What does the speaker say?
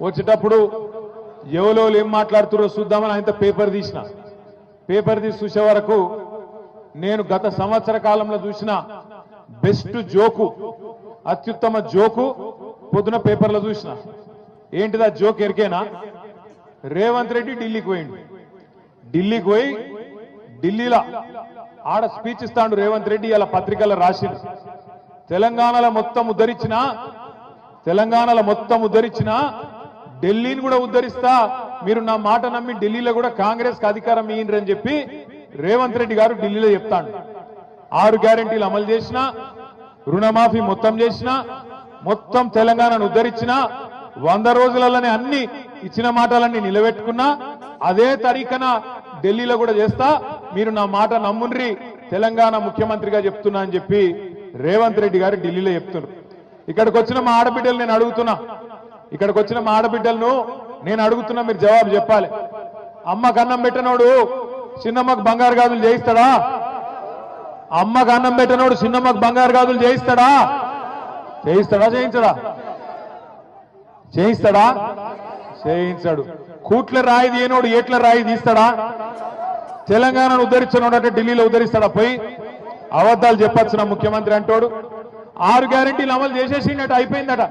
వచ్చేటప్పుడు ఎవరో ఏం మాట్లాడుతున్నారో చూద్దామని ఆయన పేపర్ తీసి చూసే వరకు నేను గత సంవత్సర కాలంలో చూసిన బెస్ట్ జోకు అత్యుత్తమ జోకు పొద్దున పేపర్లో చూసిన. ఏంటిదా జోక్ ఎరికేనా? రేవంత్ రెడ్డి ఢిల్లీకి పోయి ఢిల్లీలో ఆడ స్పీచ్ ఇస్తాడు రేవంత్ రెడ్డి. ఇలా పత్రికల్లో రాసిండు తెలంగాణలో మొత్తం ఉద్ధరించిన ఢిల్లీని కూడా ఉద్ధరిస్తా, మీరు నా మాట నమ్మి ఢిల్లీలో కూడా కాంగ్రెస్ కి అధికారం ఇయ్యండి అని చెప్పి రేవంత్ రెడ్డి గారు ఢిల్లీలో చెప్తాడు. 6 గ్యారెంటీలు అమలు చేసిన, రుణమాఫీ మొత్తం చేసిన, మొత్తం తెలంగాణను ఉద్ధరించిన, 100 రోజులలోనే అన్ని ఇచ్చిన మాటలన్నీ నిలబెట్టుకున్నా, అదే తరీఖన ఢిల్లీలో కూడా చేస్తా, మీరు నా మాట నమ్ముండ్రి, తెలంగాణ ముఖ్యమంత్రిగా చెప్తున్నా అని చెప్పి రేవంత్ రెడ్డి గారు ఢిల్లీలో చెప్తున్నారు. ఇక్కడికి వచ్చిన మా ఆడబిడ్డలు నేను అడుగుతున్నా, మీరు జవాబు చెప్పాలి. అమ్మకు అన్నం పెట్టనోడు చిన్నమ్మకు బంగారు గాజులు చేయిస్తాడా? అమ్మకు అన్నం పెట్టనోడు చిన్నమ్మకు బంగారు గాజులు చేయిస్తాడా? చేయించాడు. కూట్ల రాయి తీయనోడు ఏట్ల రాయి తీస్తాడా? తెలంగాణను ఉద్ధరించినోడు అంటే ఢిల్లీలో ఉద్ధరిస్తాడా? పోయి అబద్ధాలు చెప్పొచ్చున ముఖ్యమంత్రి అంటోడు. 6 గ్యారెంటీలు అమలు చేసేసిండట, అయిపోయిందట.